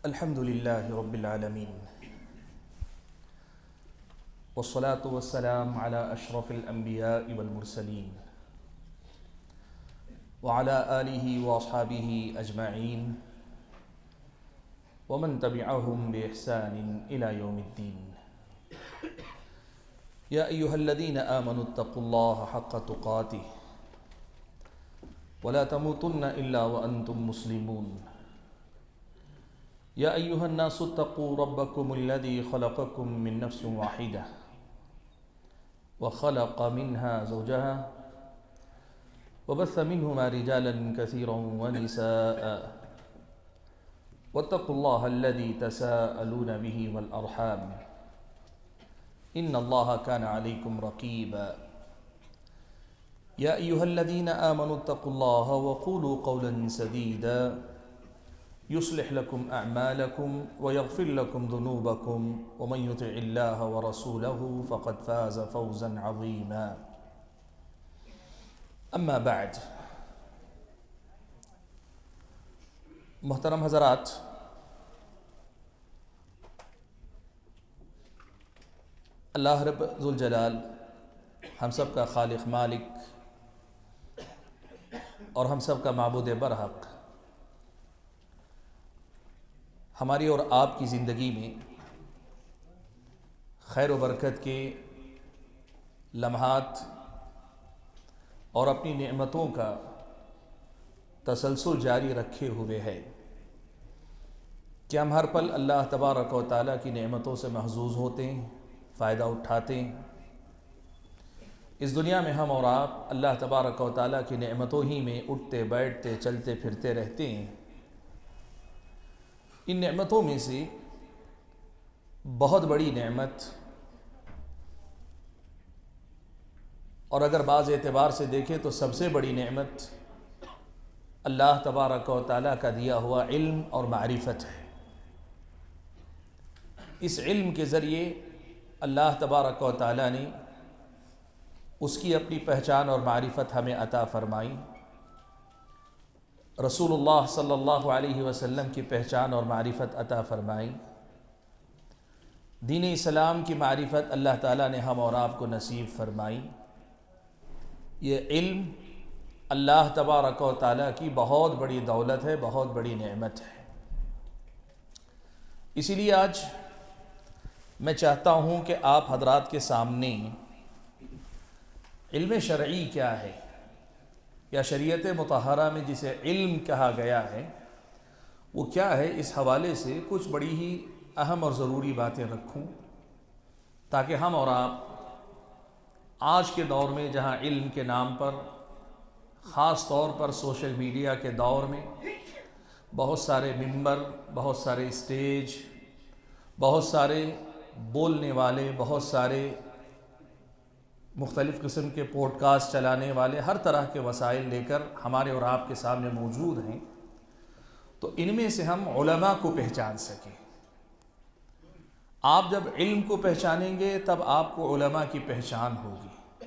الحمد لله رب العالمين والصلاة والسلام على أشرف الأنبياء والمرسلين وعلى آله وأصحابه أجمعين ومن تبعهم بإحسان إلى يوم الدين. يا أيها الذين آمنوا اتقوا الله حق تقاته ولا تموتن إلا وأنتم مسلمون. يا أيها الناس اتقوا ربكم الذي خلقكم من نفس واحدة وخلق منها زوجها وبث منهما رجالا كثيرا ونساء واتقوا الله الذي تساءلون به والأرحام إن الله كان عليكم رقيبا. يا أيها الذين آمنوا اتقوا الله وقولوا قولا سديدا يصلح لكم أعمالكم ويغفر لكم ذنوبكم ومن يطع الله ورسوله فقد فاز فوزا عظيما. أما بعد، محترم حضرات، اللہ رب ذوالجلال ہم سب کا خالق مالک اور ہم سب کا معبود برحق ہماری اور آپ کی زندگی میں خیر و برکت کے لمحات اور اپنی نعمتوں کا تسلسل جاری رکھے ہوئے ہے کہ ہم ہر پل اللہ تبارک و تعالیٰ کی نعمتوں سے محظوظ ہوتے ہیں، فائدہ اٹھاتے ہیں۔ اس دنیا میں ہم اور آپ اللہ تبارک و تعالیٰ کی نعمتوں ہی میں اٹھتے بیٹھتے چلتے پھرتے رہتے ہیں۔ ان نعمتوں میں سے بہت بڑی نعمت، اور اگر بعض اعتبار سے دیکھیں تو سب سے بڑی نعمت اللہ تبارک و تعالیٰ کا دیا ہوا علم اور معرفت ہے۔ اس علم کے ذریعے اللہ تبارک و تعالیٰ نے اس کی اپنی پہچان اور معرفت ہمیں عطا فرمائی۔ رسول اللہ صلی اللہ علیہ وسلم کی پہچان اور معرفت عطا فرمائی۔ دین اسلام کی معرفت اللہ تعالیٰ نے ہم اور آپ کو نصیب فرمائی۔ یہ علم اللہ تبارک و تعالیٰ کی بہت بڑی دولت ہے، بہت بڑی نعمت ہے۔ اسی لیے آج میں چاہتا ہوں کہ آپ حضرات کے سامنے علم شرعی کیا ہے، یا شریعت مطہرہ میں جسے علم کہا گیا ہے وہ کیا ہے، اس حوالے سے کچھ بڑی ہی اہم اور ضروری باتیں رکھوں، تاکہ ہم اور آپ آج کے دور میں جہاں علم کے نام پر خاص طور پر سوشل میڈیا کے دور میں بہت سارے ممبر، بہت سارے اسٹیج، بہت سارے بولنے والے، بہت سارے مختلف قسم کے پوڈ کاسٹ چلانے والے ہر طرح کے وسائل لے کر ہمارے اور آپ کے سامنے موجود ہیں، تو ان میں سے ہم علماء کو پہچان سکیں۔ آپ جب علم کو پہچانیں گے تب آپ کو علماء کی پہچان ہوگی۔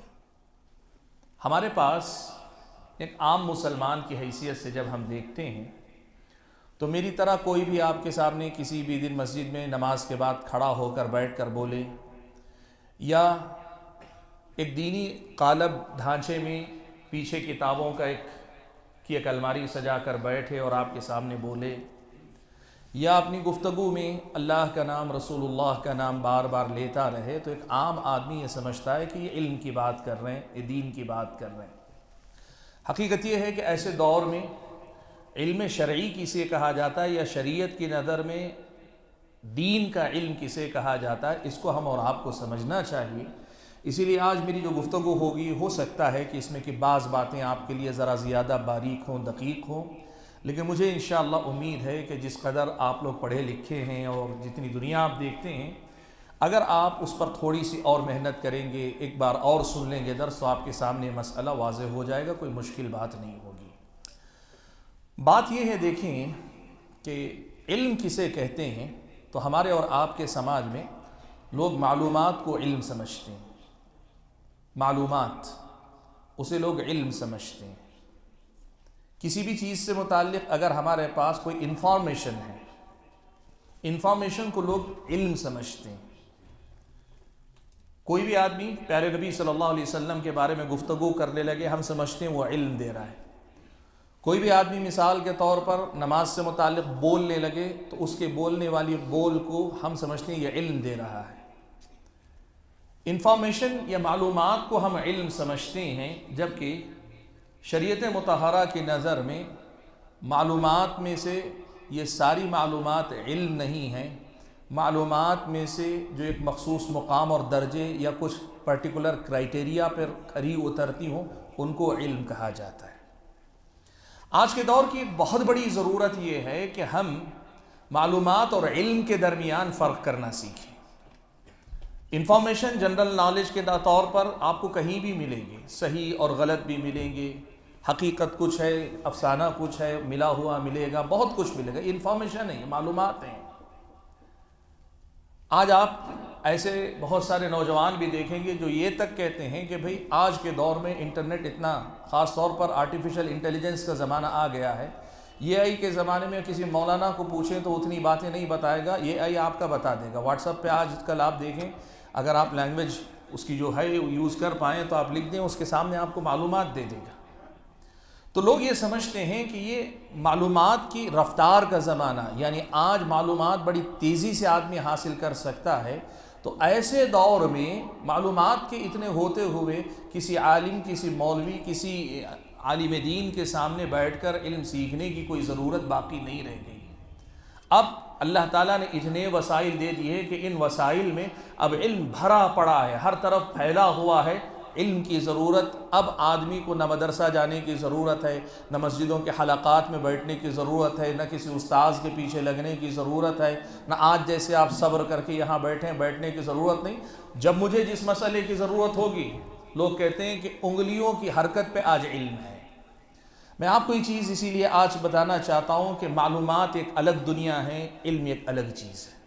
ہمارے پاس ایک عام مسلمان کی حیثیت سے جب ہم دیکھتے ہیں تو میری طرح کوئی بھی آپ کے سامنے کسی بھی دن مسجد میں نماز کے بعد کھڑا ہو کر بیٹھ کر بولے، یا ایک دینی قالب ڈھانچے میں پیچھے کتابوں کا ایک الماری سجا کر بیٹھے اور آپ کے سامنے بولے، یا اپنی گفتگو میں اللہ کا نام، رسول اللہ کا نام بار بار لیتا رہے، تو ایک عام آدمی یہ سمجھتا ہے کہ یہ علم کی بات کر رہے ہیں، یہ دین کی بات کر رہے ہیں۔ حقیقت یہ ہے کہ ایسے دور میں علم شرعی کسے کہا جاتا ہے، یا شریعت کی نظر میں دین کا علم کسے کہا جاتا ہے، اس کو ہم اور آپ کو سمجھنا چاہیے۔ اسی لیے آج میری جو گفتگو ہوگی ہو سکتا ہے کہ اس میں کہ بعض باتیں آپ کے لیے ذرا زیادہ باریک ہوں، دقیق ہوں، لیکن مجھے انشاءاللہ امید ہے کہ جس قدر آپ لوگ پڑھے لکھے ہیں اور جتنی دنیا آپ دیکھتے ہیں، اگر آپ اس پر تھوڑی سی اور محنت کریں گے، ایک بار اور سن لیں گے درس، تو آپ کے سامنے مسئلہ واضح ہو جائے گا، کوئی مشکل بات نہیں ہوگی۔ بات یہ ہے، دیکھیں کہ علم کسے کہتے ہیں، تو ہمارے اور آپ کے سماج میں لوگ معلومات کو علم سمجھتے ہیں، معلومات اسے لوگ علم سمجھتے ہیں۔ کسی بھی چیز سے متعلق اگر ہمارے پاس کوئی انفارمیشن ہے انفارمیشن کو لوگ علم سمجھتے ہیں۔ کوئی بھی آدمی پیارے نبی صلی اللہ علیہ وسلم کے بارے میں گفتگو کرنے لگے، ہم سمجھتے ہیں وہ علم دے رہا ہے۔ کوئی بھی آدمی مثال کے طور پر نماز سے متعلق بولنے لگے تو اس کے بولنے والی بول کو ہم سمجھتے ہیں یہ علم دے رہا ہے۔ انفارمیشن یا معلومات کو ہم علم سمجھتے ہیں، جبکہ شریعت مطہرہ کی نظر میں معلومات میں سے یہ ساری معلومات علم نہیں ہیں۔ معلومات میں سے جو ایک مخصوص مقام اور درجے یا کچھ پرٹیکولر کرائٹیریا پر کھری اترتی ہوں ان کو علم کہا جاتا ہے۔ آج کے دور کی ایک بہت بڑی ضرورت یہ ہے کہ ہم معلومات اور علم کے درمیان فرق کرنا سیکھیں۔ انفارمیشن جنرل نالج کے طور پر آپ کو کہیں بھی ملے گی، صحیح اور غلط بھی ملیں گے، حقیقت کچھ ہے، افسانہ کچھ ہے، ملا ہوا ملے گا، بہت کچھ ملے گا۔ انفارمیشن ہے، معلومات ہیں۔ آج آپ ایسے بہت سارے نوجوان بھی دیکھیں گے جو یہ تک کہتے ہیں کہ بھئی آج کے دور میں انٹرنیٹ اتنا، خاص طور پر آرٹیفیشل انٹیلیجنس کا زمانہ آ گیا ہے، یہ آئی کے زمانے میں کسی مولانا کو پوچھیں تو اتنی باتیں نہیں بتائے گا، یہ آئی آپ کا بتا دے گا۔ واٹس ایپ پہ آج کل آپ دیکھیں، اگر آپ لینگویج اس کی جو ہے یوز کر پائیں تو آپ لکھ دیں، اس کے سامنے آپ کو معلومات دے دے گا۔ تو لوگ یہ سمجھتے ہیں کہ یہ معلومات کی رفتار کا زمانہ، یعنی آج معلومات بڑی تیزی سے آدمی حاصل کر سکتا ہے، تو ایسے دور میں معلومات کے اتنے ہوتے ہوئے کسی عالم، کسی مولوی، کسی عالم دین کے سامنے بیٹھ کر علم سیکھنے کی کوئی ضرورت باقی نہیں رہ گئی۔ اب اللہ تعالیٰ نے اتنے وسائل دے دیے کہ ان وسائل میں اب علم بھرا پڑا ہے، ہر طرف پھیلا ہوا ہے۔ علم کی ضرورت اب آدمی کو نہ مدرسہ جانے کی ضرورت ہے، نہ مسجدوں کے حلقات میں بیٹھنے کی ضرورت ہے، نہ کسی استاذ کے پیچھے لگنے کی ضرورت ہے، نہ آج جیسے آپ صبر کر کے یہاں بیٹھنے کی ضرورت نہیں۔ جب مجھے جس مسئلے کی ضرورت ہوگی، لوگ کہتے ہیں کہ انگلیوں کی حرکت پہ آج علم ہے۔ میں آپ کو یہ چیز اسی لیے آج بتانا چاہتا ہوں کہ معلومات ایک الگ دنیا ہے، علم ایک الگ چیز ہے۔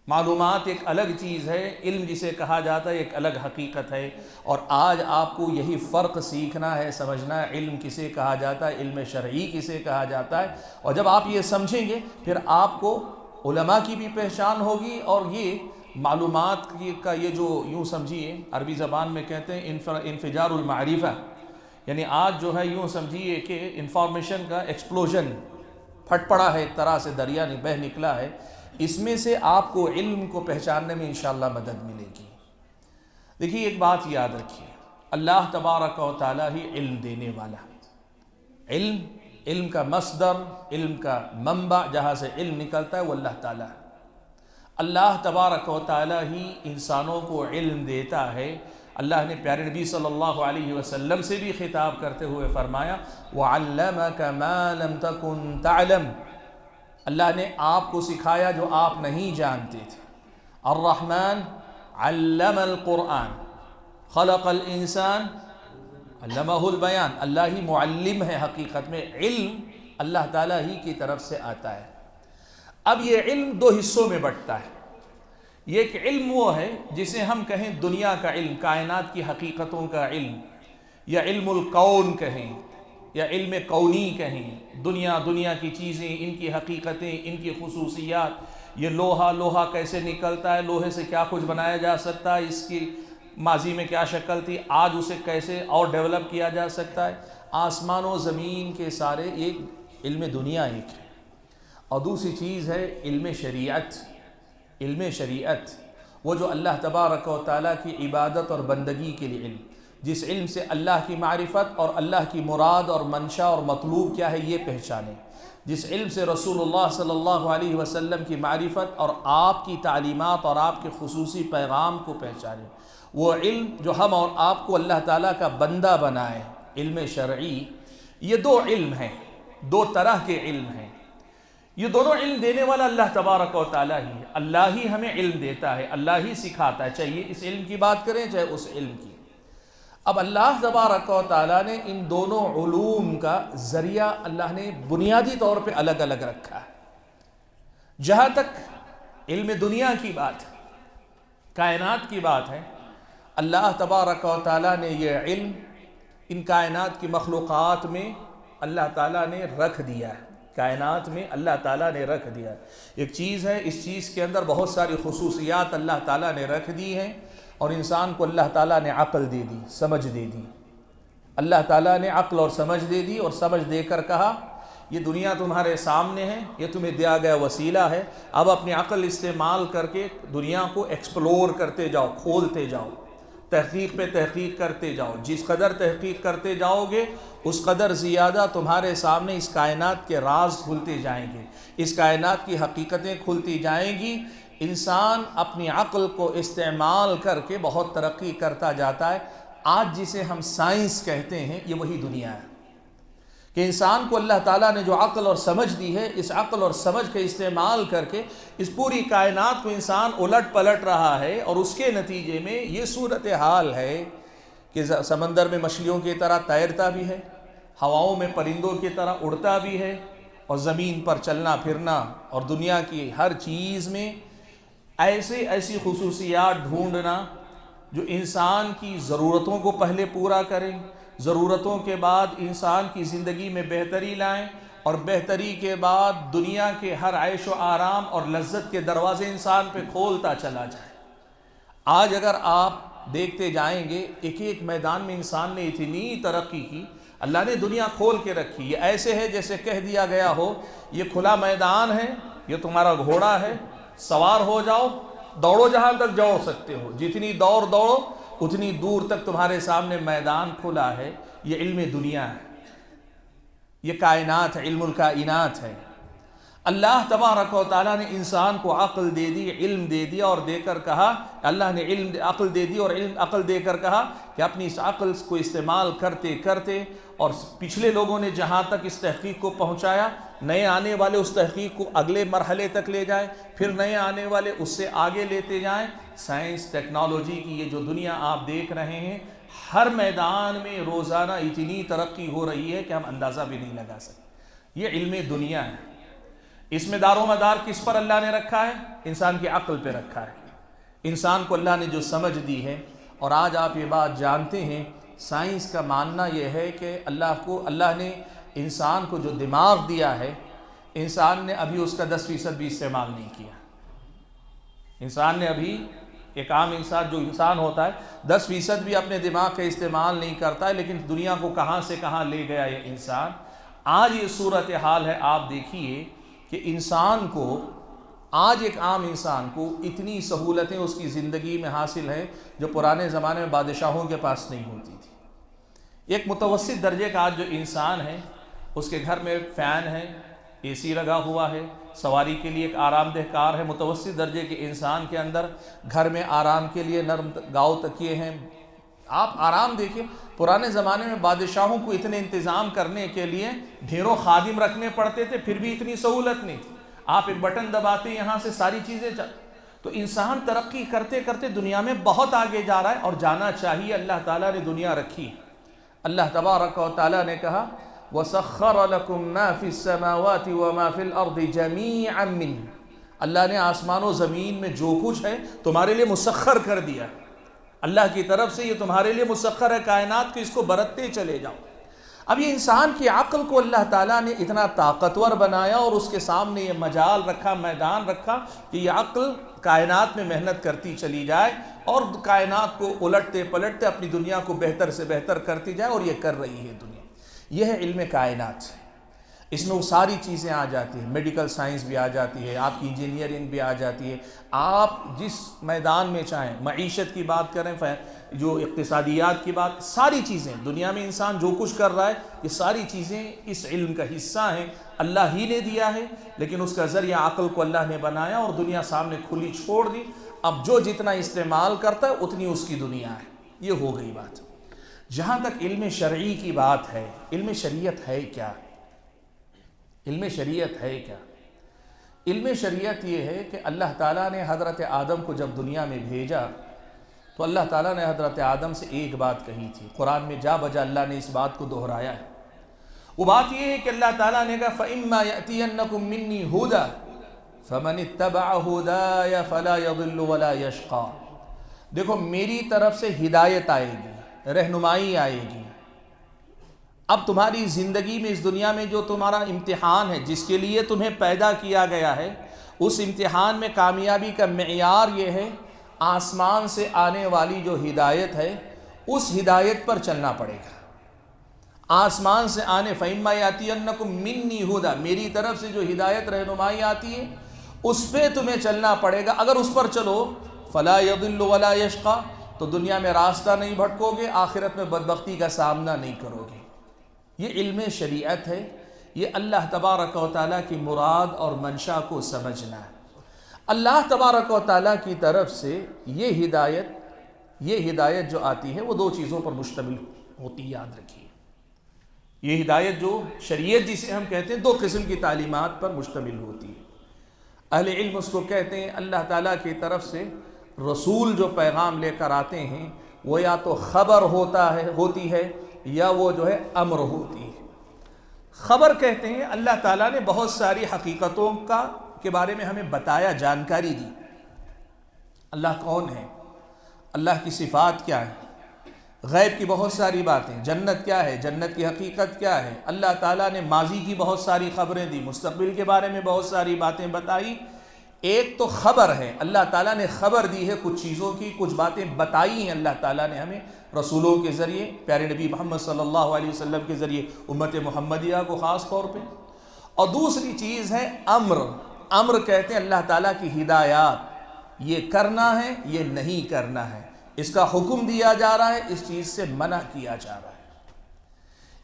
معلومات ایک الگ چیز ہے، علم جسے کہا جاتا ہے ایک الگ حقیقت ہے، اور آج آپ کو یہی فرق سیکھنا ہے، سمجھنا ہے علم کسے کہا جاتا ہے، علم شرعی کسے کہا جاتا ہے۔ اور جب آپ یہ سمجھیں گے پھر آپ کو علماء کی بھی پہچان ہوگی، اور یہ معلومات کا یہ جو یوں سمجھیے عربی زبان میں کہتے ہیں انفجار المعرفہ، یعنی آج جو ہے یوں سمجھیے کہ انفارمیشن کا ایکسپلوژن پھٹ پڑا ہے، ایک طرح سے دریا بہہ نکلا ہے۔ اس میں سے آپ کو علم کو پہچاننے میں انشاءاللہ مدد ملے گی۔ دیکھیے ایک بات یاد رکھیے، اللہ تبارک و تعالیٰ ہی علم دینے والا۔ علم کا مصدر، علم کا منبع، جہاں سے علم نکلتا ہے وہ اللہ تعالیٰ ہے۔ اللہ تبارک و تعالیٰ ہی انسانوں کو علم دیتا ہے۔ اللہ نے پیارے نبی صلی اللہ علیہ وسلم سے بھی خطاب کرتے ہوئے فرمایا وَعَلَّمَكَ مَا لَمْ تَكُنْ تَعْلَمْ، اللہ نے آپ کو سکھایا جو آپ نہیں جانتے تھے۔ الرحمن علم القرآن خلق الانسان علمہ البیان، اللہ ہی معلم ہے۔ حقیقت میں علم اللہ تعالیٰ ہی کی طرف سے آتا ہے۔ اب یہ علم دو حصوں میں بٹتا ہے۔ یہ ایک علم وہ ہے جسے ہم کہیں دنیا کا علم، کائنات کی حقیقتوں کا علم، یا علم الکون کہیں، یا علم کونی کہیں، دنیا کی چیزیں، ان کی حقیقتیں، ان کی خصوصیات، یہ لوہا کیسے نکلتا ہے، لوہے سے کیا کچھ بنایا جا سکتا ہے، اس کی ماضی میں کیا شکل تھی، آج اسے کیسے اور ڈیولپ کیا جا سکتا ہے۔ آسمان و زمین کے سارے ایک علم دنیا ایک ہے، اور دوسری چیز ہے علم شریعت۔ علم شریعت وہ جو اللہ تبارک و تعالیٰ کی عبادت اور بندگی کے لیے علم، جس علم سے اللہ کی معرفت اور اللہ کی مراد اور منشا اور مطلوب کیا ہے یہ پہچانے، جس علم سے رسول اللہ صلی اللہ علیہ وسلم کی معرفت اور آپ کی تعلیمات اور آپ کے خصوصی پیغام کو پہچانے، وہ علم جو ہم اور آپ کو اللہ تعالیٰ کا بندہ بنائے، علم شرعی۔ یہ دو علم ہیں، دو طرح کے علم ہیں۔ یہ دونوں علم دینے والا اللہ تبارک و تعالیٰ ہی ہے۔ اللہ ہی ہمیں علم دیتا ہے، اللہ ہی سکھاتا ہے، چاہیے اس علم کی بات کریں چاہے اس علم کی۔ اب اللہ تبارک و تعالیٰ نے ان دونوں علوم کا ذریعہ اللہ نے بنیادی طور پہ الگ الگ رکھا ہے۔ جہاں تک علم دنیا کی بات ہے، کائنات کی بات ہے، اللہ تبارک و تعالیٰ نے یہ علم ان کائنات کی مخلوقات میں اللہ تعالیٰ نے رکھ دیا ہے۔ کائنات میں اللہ تعالیٰ نے رکھ دیا. ایک چیز ہے، اس چیز کے اندر بہت ساری خصوصیات اللہ تعالیٰ نے رکھ دی ہیں، اور انسان کو اللہ تعالیٰ نے عقل دے دی، سمجھ دے دی. اللہ تعالیٰ نے عقل اور سمجھ دے دی، اور سمجھ دے کر کہا یہ دنیا تمہارے سامنے ہے، یہ تمہیں دیا گیا وسیلہ ہے، اب اپنی عقل استعمال کر کے دنیا کو ایکسپلور کرتے جاؤ، کھولتے جاؤ، تحقیق پہ تحقیق کرتے جاؤ. جس قدر تحقیق کرتے جاؤ گے اس قدر زیادہ تمہارے سامنے اس کائنات کے راز کھلتے جائیں گے، اس کائنات کی حقیقتیں کھلتی جائیں گی. انسان اپنی عقل کو استعمال کر کے بہت ترقی کرتا جاتا ہے. آج جسے ہم سائنس کہتے ہیں یہ وہی دنیا ہے کہ انسان کو اللہ تعالیٰ نے جو عقل اور سمجھ دی ہے، اس عقل اور سمجھ کے استعمال کر کے اس پوری کائنات کو انسان الٹ پلٹ رہا ہے، اور اس کے نتیجے میں یہ صورتحال ہے کہ سمندر میں مچھلیوں کی طرح تیرتا بھی ہے، ہواؤں میں پرندوں کی طرح اڑتا بھی ہے، اور زمین پر چلنا پھرنا، اور دنیا کی ہر چیز میں ایسی خصوصیات ڈھونڈنا جو انسان کی ضرورتوں کو پہلے پورا کریں، ضرورتوں کے بعد انسان کی زندگی میں بہتری لائیں، اور بہتری کے بعد دنیا کے ہر عیش و آرام اور لذت کے دروازے انسان پہ کھولتا چلا جائے. آج اگر آپ دیکھتے جائیں گے ایک ایک میدان میں انسان نے اتنی ترقی کی، اللہ نے دنیا کھول کے رکھی. یہ ایسے ہے جیسے کہہ دیا گیا ہو یہ کھلا میدان ہے، یہ تمہارا گھوڑا ہے، سوار ہو جاؤ، دوڑو جہاں تک جاؤ سکتے ہو، جتنی دوڑو اتنی دور تک تمہارے سامنے میدان کھلا ہے. یہ علم دنیا ہے، یہ کائنات، علم الکائنات ہے. اللہ تبارک و تعالیٰ نے انسان کو عقل دے دی، علم دے دیا، اور دے کر کہا، اللہ نے عقل دے دی اور عقل دے کر کہا کہ اپنی اس عقل کو استعمال کرتے کرتے، اور پچھلے لوگوں نے جہاں تک اس تحقیق کو پہنچایا، نئے آنے والے اس تحقیق کو اگلے مرحلے تک لے جائیں، پھر نئے آنے والے اس سے آگے لیتے جائیں. سائنس ٹیکنالوجی کی یہ جو دنیا آپ دیکھ رہے ہیں، ہر میدان میں روزانہ اتنی ترقی ہو رہی ہے کہ ہم اندازہ بھی نہیں لگا سکتے. یہ علم دنیا ہے. اس میں دار و مدار کس پر اللہ نے رکھا ہے؟ انسان کی عقل پہ رکھا ہے. انسان کو اللہ نے جو سمجھ دی ہے. اور آج آپ یہ بات جانتے ہیں، سائنس کا ماننا یہ ہے کہ اللہ نے انسان کو جو دماغ دیا ہے، انسان نے ابھی اس کا 10% بھی استعمال نہیں کیا. انسان نے ابھی، ایک عام انسان جو انسان ہوتا ہے 10% بھی اپنے دماغ کا استعمال نہیں کرتا ہے، لیکن دنیا کو کہاں سے کہاں لے گیا یہ انسان. آج یہ صورتحال ہے. آپ دیکھیے کہ انسان کو، آج ایک عام انسان کو اتنی سہولتیں اس کی زندگی میں حاصل ہیں جو پرانے زمانے میں بادشاہوں کے پاس نہیں ہوتی تھی. ایک متوسط درجے کا آج جو انسان ہے، اس کے گھر میں فین ہے، اے سی لگا ہوا ہے، سواری کے لیے ایک آرام دہ کار ہے. متوسط درجے کے انسان کے اندر گھر میں آرام کے لیے نرم گاؤ تکیے ہیں. آپ آرام دیکھیں، پرانے زمانے میں بادشاہوں کو اتنے انتظام کرنے کے لیے ڈھیروں خادم رکھنے پڑتے تھے، پھر بھی اتنی سہولت نہیں تھی. آپ ایک بٹن دباتے یہاں سے ساری چیزیں تو انسان ترقی کرتے کرتے دنیا میں بہت آگے جا رہا ہے، اور جانا چاہیے. اللہ تعالیٰ نے دنیا رکھی. اللہ تبارک و تعالیٰ نے کہا وَسَخَّرَ لَكُم مَّا فِي السَّمَاوَاتِ وَمَا فِي الْأَرْضِ جَمِيعًا مِّنْهُ. اللہ نے آسمان و زمین میں جو کچھ ہے تمہارے لیے مسخر کر دیا. اللہ کی طرف سے یہ تمہارے لیے مسخر ہے کائنات کو، اس کو برتتے چلے جاؤ. اب یہ انسان کی عقل کو اللہ تعالیٰ نے اتنا طاقتور بنایا، اور اس کے سامنے یہ مجال رکھا، میدان رکھا کہ یہ عقل کائنات میں محنت کرتی چلی جائے، اور کائنات کو الٹتے پلٹتے اپنی دنیا کو بہتر سے بہتر کرتی جائے. اور یہ کر رہی ہے دنیا. یہ ہے علم کائنات. اس میں وہ ساری چیزیں آ جاتی ہیں. میڈیکل سائنس بھی آ جاتی ہے، آپ کی انجینئرنگ بھی آ جاتی ہے. آپ جس میدان میں چاہیں، معیشت کی بات کریں، جو اقتصادیات کی بات، ساری چیزیں دنیا میں انسان جو کچھ کر رہا ہے، یہ ساری چیزیں اس علم کا حصہ ہیں. اللہ ہی نے دیا ہے، لیکن اس کا ذریعہ عقل کو اللہ نے بنایا، اور دنیا سامنے کھلی چھوڑ دی. اب جو جتنا استعمال کرتا ہے اتنی اس کی دنیا ہے. یہ ہو گئی بات. جہاں تک علم شرعی کی بات ہے، علم شریعت ہے کیا؟ علم شریعت ہے کیا؟ علم شریعت یہ ہے کہ اللہ تعالیٰ نے حضرت آدم کو جب دنیا میں بھیجا تو اللہ تعالیٰ نے حضرت آدم سے ایک بات کہی تھی. قرآن میں جا بجا اللہ نے اس بات کو دہرایا ہے. وہ بات یہ ہے کہ اللہ تعالیٰ نے کہا فَإِمَّا يَأْتِيَنَّكُم مِّنِّي هُدًى فَمَنِ اتَّبَعَ هُدَايَ فَلَا يَضِلُّ وَلَا يَشْقَىٰ. دیکھو میری طرف سے ہدایت آئے گی، رہنمائی آئے گی. اب تمہاری زندگی میں اس دنیا میں جو تمہارا امتحان ہے، جس کے لیے تمہیں پیدا کیا گیا ہے، اس امتحان میں کامیابی کا معیار یہ ہے آسمان سے آنے والی جو ہدایت ہے اس ہدایت پر چلنا پڑے گا۔ آسمان سے آنے فَإِمَّا يَأْتِيَنَّكُم مِّنِّي هُدًى، میری طرف سے جو ہدایت رہنمائی آتی ہے اس پہ تمہیں چلنا پڑے گا۔ اگر اس پر چلو فَلَا يَضِلُّ وَلَا يَشْقَى، تو دنیا میں راستہ نہیں بھٹکو گے، آخرت میں بدبختی کا سامنا نہیں کرو گے۔ یہ علم شریعت ہے، یہ اللہ تبارک و تعالیٰ کی مراد اور منشا کو سمجھنا ہے۔ اللہ تبارک و تعالیٰ کی طرف سے یہ ہدایت جو آتی ہے وہ دو چیزوں پر مشتمل ہوتی ہے، یاد رکھیے۔ یہ ہدایت جو شریعت جسے ہم کہتے ہیں دو قسم کی تعلیمات پر مشتمل ہوتی ہے۔ اہل علم اس کو کہتے ہیں اللہ تعالیٰ کی طرف سے رسول جو پیغام لے کر آتے ہیں وہ یا تو خبر ہوتی ہے یا وہ جو ہے امر ہوتی ہے۔ خبر کہتے ہیں اللہ تعالیٰ نے بہت ساری حقیقتوں کے بارے میں ہمیں بتایا، جانکاری دی۔ اللہ کون ہے، اللہ کی صفات کیا ہے، غیب کی بہت ساری باتیں، جنت کیا ہے، جنت کی حقیقت کیا ہے۔ اللہ تعالیٰ نے ماضی کی بہت ساری خبریں دی، مستقبل کے بارے میں بہت ساری باتیں بتائی۔ ایک تو خبر ہے، اللہ تعالیٰ نے خبر دی ہے کچھ چیزوں کی، کچھ باتیں بتائی ہیں اللہ تعالیٰ نے ہمیں رسولوں کے ذریعے، پیارے نبی محمد صلی اللہ علیہ وسلم کے ذریعے امت محمدیہ کو خاص طور پہ۔ اور دوسری چیز ہے امر۔ امر کہتے ہیں اللہ تعالیٰ کی ہدایات، یہ کرنا ہے یہ نہیں کرنا ہے، اس کا حکم دیا جا رہا ہے، اس چیز سے منع کیا جا رہا ہے۔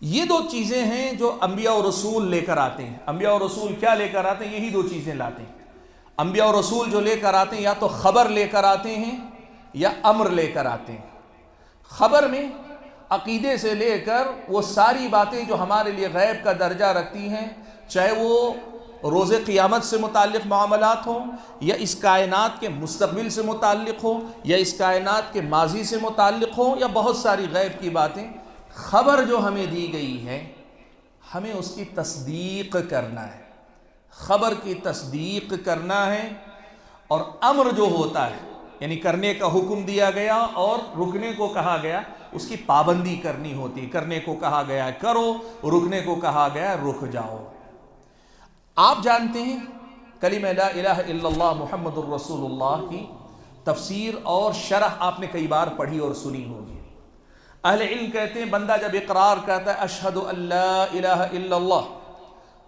یہ دو چیزیں ہیں جو انبیاء و رسول لے کر آتے ہیں۔ انبیاء و رسول کیا لے کر آتے ہیں؟ یہی دو چیزیں لاتے ہیں۔ انبیاء و رسول جو لے کر آتے ہیں یا تو خبر لے کر آتے ہیں یا امر لے کر آتے ہیں۔ خبر میں عقیدے سے لے کر وہ ساری باتیں جو ہمارے لیے غیب کا درجہ رکھتی ہیں، چاہے وہ روز قیامت سے متعلق معاملات ہوں یا اس کائنات کے مستقبل سے متعلق ہوں یا اس کائنات کے ماضی سے متعلق ہوں یا بہت ساری غیب کی باتیں، خبر جو ہمیں دی گئی ہے ہمیں اس کی تصدیق کرنا ہے، خبر کی تصدیق کرنا ہے۔ اور امر جو ہوتا ہے یعنی کرنے کا حکم دیا گیا اور رکنے کو کہا گیا، اس کی پابندی کرنی ہوتی ہے۔ کرنے کو کہا گیا ہے کرو، رکنے کو کہا گیا ہے رک جاؤ۔ آپ جانتے ہیں کلمہ لا الہ الا اللہ محمد الرسول اللہ کی تفسیر اور شرح آپ نے کئی بار پڑھی اور سنی ہوگی۔ اہل علم کہتے ہیں بندہ جب اقرار کرتا ہے اشہد ان لا الہ الا اللہ،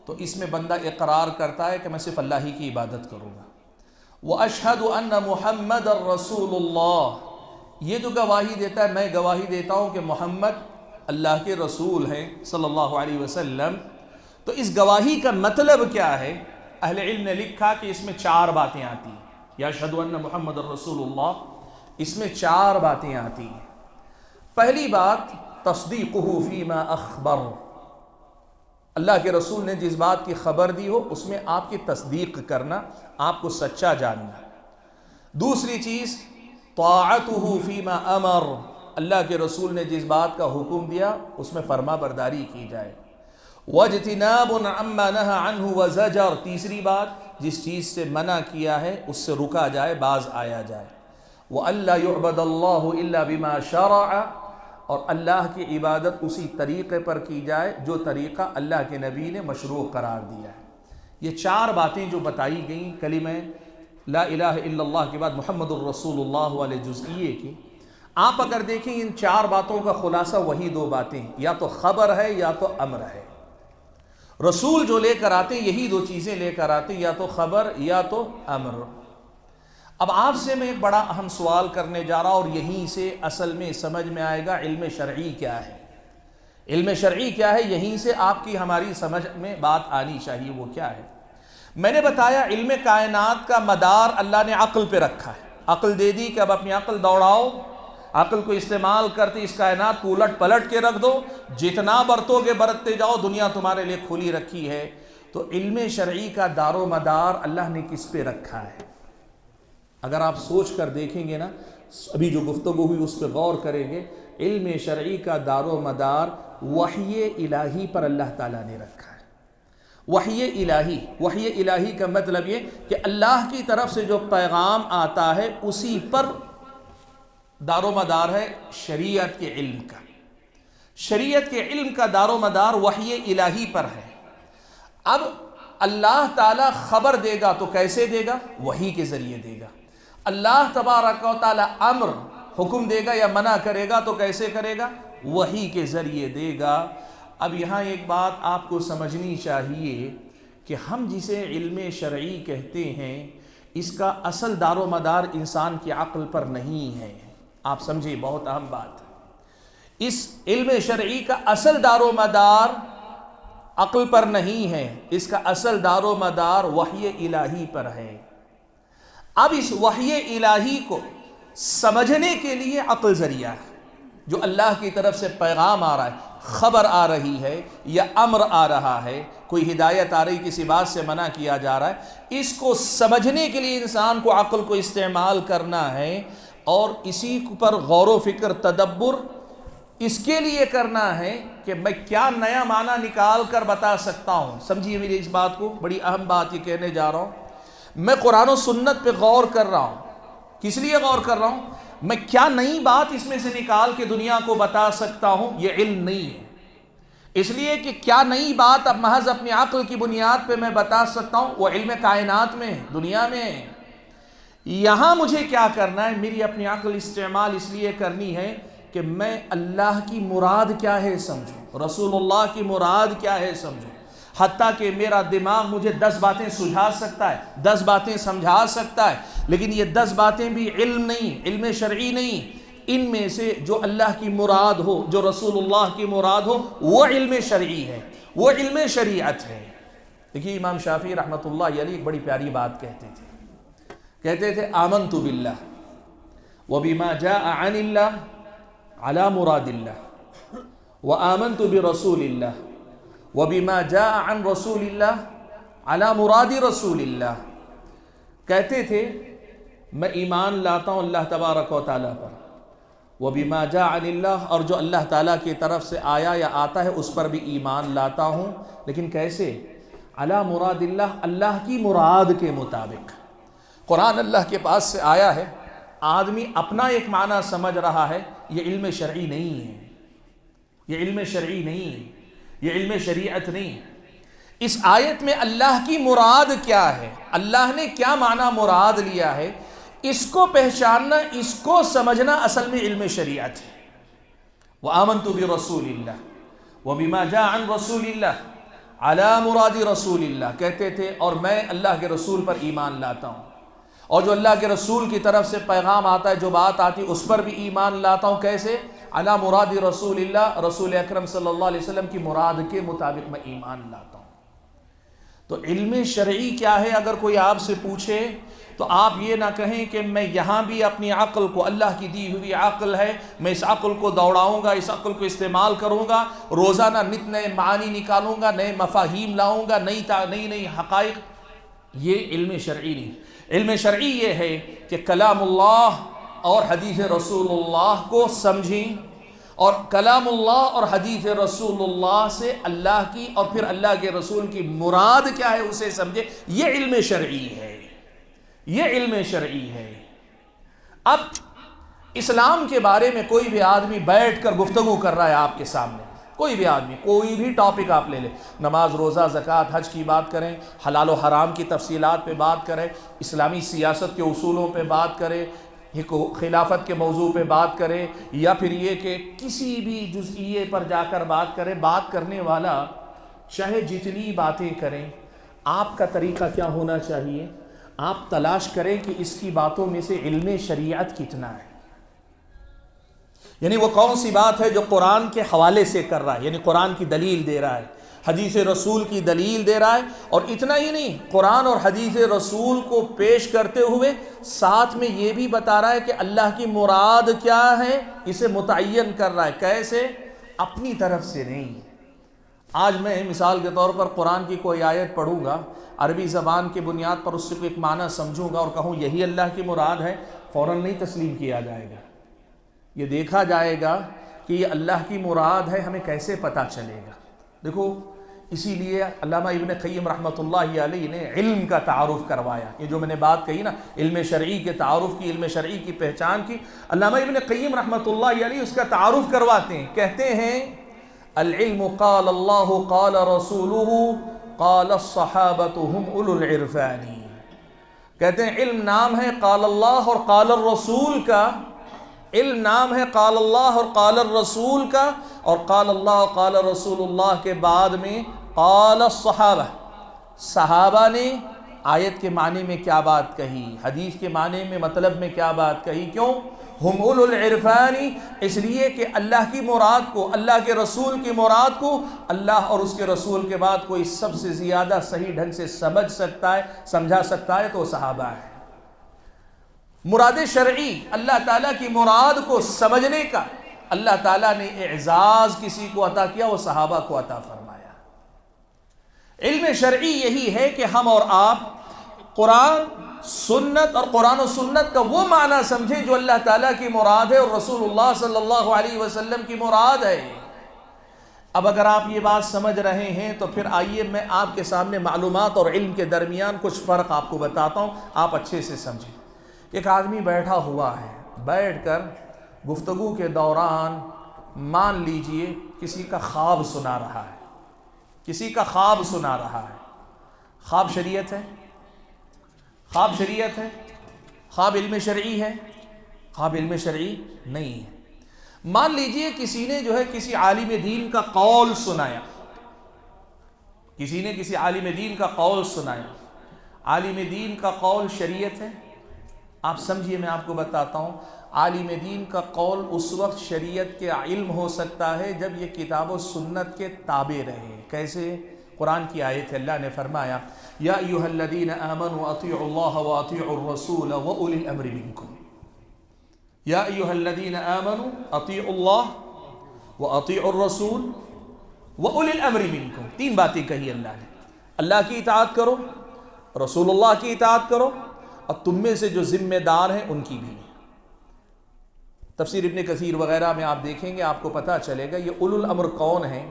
تو اس میں بندہ اقرار کرتا ہے کہ میں صرف اللہ ہی کی عبادت کروں گا۔ وَأَشْهَدُ أَنَّ مُحَمَّدَ الرَّسُولُ اللَّهِ، یہ جو گواہی دیتا ہے میں گواہی دیتا ہوں کہ محمد اللہ کے رسول ہیں صلی اللہ علیہ وسلم۔ تو اس گواہی کا مطلب کیا ہے؟ اہل علم نے لکھا کہ اس میں چار باتیں آتی ہیں۔ یا اشہد ان محمد الرسول اللہ، اس میں چار باتیں آتی ہیں۔ پہلی بات تصدیقہ فیما اخبر، اللہ کے رسول نے جس بات کی خبر دی ہو اس میں آپ کی تصدیق کرنا، آپ کو سچا جاننا۔ دوسری چیز طاعتہ فیما امر، اللہ کے رسول نے جس بات کا حکم دیا اس میں فرما برداری کی جائے۔ واجتناب عما نہى عنہ وزجر، تیسری بات جس چیز سے منع کیا ہے اس سے رکا جائے، باز آیا جائے۔ وَأَلَّا يُعْبَدَ اللَّهُ إِلَّا بِمَا شَرَعَ، اور اللہ کی عبادت اسی طریقے پر کی جائے جو طریقہ اللہ کے نبی نے مشروع قرار دیا ہے۔ یہ چار باتیں جو بتائی گئیں کلمہ لا الہ الا اللہ کے بعد محمد الرسول اللہ والے جزئیے کی، آپ اگر دیکھیں ان چار باتوں کا خلاصہ وہی دو باتیں ہیں، یا تو خبر ہے یا تو امر ہے۔ رسول جو لے کر آتے ہیں یہی دو چیزیں لے کر آتے ہیں، یا تو خبر یا تو امر۔ اب آپ سے میں ایک بڑا اہم سوال کرنے جا رہا ہوں اور یہیں سے اصل میں سمجھ میں آئے گا علم شرعی کیا ہے۔ علم شرعی کیا ہے، یہیں سے آپ کی ہماری سمجھ میں بات آنی چاہیے، وہ کیا ہے۔ میں نے بتایا علم کائنات کا مدار اللہ نے عقل پہ رکھا ہے۔ عقل دے دی کہ اب اپنی عقل دوڑاؤ، عقل کو استعمال کرتے اس کائنات کو الٹ پلٹ کے رکھ دو، جتنا برتو گے برتتے جاؤ، دنیا تمہارے لیے کھلی رکھی ہے۔ تو علم شرعی کا دار و مدار اللہ نے کس پہ رکھا ہے؟ اگر آپ سوچ کر دیکھیں گے نا، ابھی جو گفتگو ہوئی اس پہ غور کریں گے، علم شرعی کا دار و مدار وحی الہی پر اللہ تعالیٰ نے رکھا ہے۔ وحی الہی کا مطلب یہ کہ اللہ کی طرف سے جو پیغام آتا ہے اسی پر دار و مدار ہے شریعت کے علم کا۔ شریعت کے علم کا دار و مدار وحی الہی پر ہے۔ اب اللہ تعالیٰ خبر دے گا تو کیسے دے گا؟ وحی کے ذریعے دے گا۔ اللہ تبارک و تعالیٰ امر حکم دے گا یا منع کرے گا تو کیسے کرے گا؟ وحی کے ذریعے دے گا۔ اب یہاں ایک بات آپ کو سمجھنی چاہیے کہ ہم جسے علم شرعی کہتے ہیں اس کا اصل دار و مدار انسان کی عقل پر نہیں ہے۔ آپ سمجھیں، بہت اہم بات۔ اس علم شرعی کا اصل دار و مدار عقل پر نہیں ہے، اس کا اصل دار و مدار وحی الہی پر ہے۔ اب اس وحی الہی کو سمجھنے کے لیے عقل ذریعہ ہے۔ جو اللہ کی طرف سے پیغام آ رہا ہے، خبر آ رہی ہے یا امر آ رہا ہے، کوئی ہدایت آ رہی، کسی بات سے منع کیا جا رہا ہے، اس کو سمجھنے کے لیے انسان کو عقل کو استعمال کرنا ہے، اور اسی پر غور و فکر تدبر اس کے لیے کرنا ہے کہ میں کیا نیا معنی نکال کر بتا سکتا ہوں۔ سمجھیے میری اس بات کو، بڑی اہم بات یہ کہنے جا رہا ہوں۔ میں قرآن و سنت پہ غور کر رہا ہوں۔ کس لیے غور کر رہا ہوں؟ میں کیا نئی بات اس میں سے نکال کے دنیا کو بتا سکتا ہوں، یہ علم نہیں ہے۔ اس لیے کہ کیا نئی بات اب محض اپنی عقل کی بنیاد پہ میں بتا سکتا ہوں، وہ علم کائنات میں ہے، دنیا میں ہے۔ یہاں مجھے کیا کرنا ہے؟ میری اپنی عقل استعمال اس لیے کرنی ہے کہ میں اللہ کی مراد کیا ہے سمجھوں، رسول اللہ کی مراد کیا ہے سمجھوں۔ حتیٰ کہ میرا دماغ مجھے 10 باتیں سجھا سکتا ہے، 10 باتیں سمجھا سکتا ہے، لیکن یہ 10 باتیں بھی علم نہیں، علم شرعی نہیں۔ ان میں سے جو اللہ کی مراد ہو، جو رسول اللہ کی مراد ہو، وہ علم شرعی ہے، وہ علم شریعت ہے۔ دیکھیے امام شافعی رحمۃ اللہ علیہ ایک بڑی پیاری بات کہتے تھے آمنت باللہ وبما جاء عن اللہ علی مراد اللہ وآمنت برسول اللہ وبما جاء عن رسول اللہ علی مراد رسول اللہ۔ کہتے تھے میں ایمان لاتا ہوں اللہ تبارک و تعالیٰ پر، وبما جاء عن اللہ، اور جو اللہ تعالیٰ کی طرف سے آیا یا آتا ہے اس پر بھی ایمان لاتا ہوں، لیکن کیسے؟ علی مراد اللہ، اللہ کی مراد کے مطابق۔ قرآن اللہ کے پاس سے آیا ہے، آدمی اپنا ایک معنی سمجھ رہا ہے، یہ علم شرعی نہیں ہے، یہ علم شرعی نہیں ہے، یہ علم شریعت نہیں۔ اس آیت میں اللہ کی مراد کیا ہے، اللہ نے کیا معنی مراد لیا ہے، اس کو پہچاننا، اس کو سمجھنا اصل میں علم شریعت ہے۔ وآمنت برسول اللہ وبما جاء عن رسول اللہ علی مراد رسول اللہ، کہتے تھے اور میں اللہ کے رسول پر ایمان لاتا ہوں، اور جو اللہ کے رسول کی طرف سے پیغام آتا ہے، جو بات آتی اس پر بھی ایمان لاتا ہوں۔ کیسے؟ علی مراد رسول اللہ، رسول اکرم صلی اللہ علیہ وسلم کی مراد کے مطابق میں ایمان لاتا ہوں۔ تو علم شرعی کیا ہے؟ اگر کوئی آپ سے پوچھے تو آپ یہ نہ کہیں کہ میں یہاں بھی اپنی عقل کو، اللہ کی دی ہوئی عقل ہے، میں اس عقل کو دوڑاؤں گا، اس عقل کو استعمال کروں گا، روزانہ نت نئے معانی نکالوں گا، نئے مفاہیم لاؤں گا، نئی حقائق۔ یہ علم شرعی نہیں۔ علم شرعی یہ ہے کہ کلام اللہ اور حدیث رسول اللہ کو سمجھیں، اور کلام اللہ اور حدیث رسول اللہ سے اللہ کی اور پھر اللہ کے رسول کی مراد کیا ہے اسے سمجھے۔ یہ علم شرعی ہے، یہ علم شرعی ہے۔ اب اسلام کے بارے میں کوئی بھی آدمی بیٹھ کر گفتگو کر رہا ہے آپ کے سامنے، کوئی بھی آدمی، کوئی بھی ٹاپک آپ لے لیں، نماز، روزہ، زکوٰۃ، حج کی بات کریں، حلال و حرام کی تفصیلات پہ بات کریں، اسلامی سیاست کے اصولوں پہ بات کریں، خلافت کے موضوع پہ بات کرے، یا پھر یہ کہ کسی بھی جزئیے پر جا کر بات کرے، بات کرنے والا چاہے جتنی باتیں کریں، آپ کا طریقہ کیا ہونا چاہیے؟ آپ تلاش کریں کہ اس کی باتوں میں سے علم شریعت کتنا ہے، یعنی وہ کون سی بات ہے جو قرآن کے حوالے سے کر رہا ہے، یعنی قرآن کی دلیل دے رہا ہے، حدیث رسول کی دلیل دے رہا ہے، اور اتنا ہی نہیں، قرآن اور حدیث رسول کو پیش کرتے ہوئے ساتھ میں یہ بھی بتا رہا ہے کہ اللہ کی مراد کیا ہے، اسے متعین کر رہا ہے۔ کیسے؟ اپنی طرف سے نہیں۔ آج میں مثال کے طور پر قرآن کی کوئی آیت پڑھوں گا، عربی زبان کی بنیاد پر اس سے ایک معنی سمجھوں گا اور کہوں یہی اللہ کی مراد ہے، فوراً نہیں تسلیم کیا جائے گا۔ یہ دیکھا جائے گا کہ یہ اللہ کی مراد ہے، ہمیں کیسے پتہ چلے گا؟ دیکھو، اسی لیے علامہ ابن قیم رحمۃ اللہ علیہ نے علم کا تعارف کروایا۔ یہ جو میں نے بات کہی نا، علم شرعی کے تعارف کی، علم شرعی کی پہچان کی، علامہ ابن قیم رحمۃ اللہ علیہ اس کا تعارف کرواتے ہیں، کہتے ہیں العلم قال اللہ قال رسولہ قال الصحابۃ ہم اولو العرفان. کہتے ہیں علم نام ہے قال اللہ اور قال الرسول کا، علم نام ہے قال اللہ اور قال الرسول کا، اور قال اللہ اور قال رسول اللہ کے بعد میں قال الصحابہ، صحابہ نے آیت کے معنی میں کیا بات کہی، حدیث کے معنی میں مطلب میں کیا بات کہی. کیوں؟ ہم اولو العرفان، اس لیے کہ اللہ کی مراد کو، اللہ کے رسول کی مراد کو اللہ اور اس کے رسول کے بعد کوئی سب سے زیادہ صحیح ڈھنگ سے سمجھ سکتا ہے، سمجھا سکتا ہے تو صحابہ ہے. مراد شرعی، اللہ تعالیٰ کی مراد کو سمجھنے کا اللہ تعالیٰ نے اعزاز کسی کو عطا کیا، وہ صحابہ کو عطا فرمایا. علم شرعی یہی ہے کہ ہم اور آپ قرآن سنت اور قرآن و سنت کا وہ معنی سمجھیں جو اللہ تعالیٰ کی مراد ہے اور رسول اللہ صلی اللہ علیہ وسلم کی مراد ہے. اب اگر آپ یہ بات سمجھ رہے ہیں تو پھر آئیے میں آپ کے سامنے معلومات اور علم کے درمیان کچھ فرق آپ کو بتاتا ہوں، آپ اچھے سے سمجھیں. ایک آدمی بیٹھا ہوا ہے، بیٹھ کر گفتگو کے دوران مان لیجئے کسی کا خواب سنا رہا ہے، کسی کا خواب سنا رہا ہے. خواب شریعت ہے؟ خواب شریعت ہے؟ خواب علم شرعی ہے؟ خواب علم شرعی نہیں ہے. مان لیجئے کسی نے جو ہے کسی عالم دین کا قول سنایا، کسی نے کسی عالم دین کا قول سنایا. عالم دین کا قول شریعت ہے؟ آپ سمجھیے، میں آپ کو بتاتا ہوں. عالم دین کا قول اس وقت شریعت کے علم ہو سکتا ہے جب یہ کتاب و سنت کے تابع رہے. کیسے؟ قرآن کی آیت ہے، اللہ نے فرمایا یا ایھا الذین آمنوا اطیعوا اللہ واطیعوا الرسول واولی الامر منکم. یا ایھا الذین آمنوا اطیعوا اللہ واطیعوا الرسول واولی الامر منکم. تین باتیں کہی اللہ نے. اللہ کی اطاعت کرو، رسول اللہ کی اطاعت کرو، اور تم میں سے جو ذمہ دار ہیں ان کی بھی. تفسیر ابن کثیر وغیرہ میں آپ دیکھیں گے، آپ کو پتہ چلے گا یہ اولو الامر کون ہیں.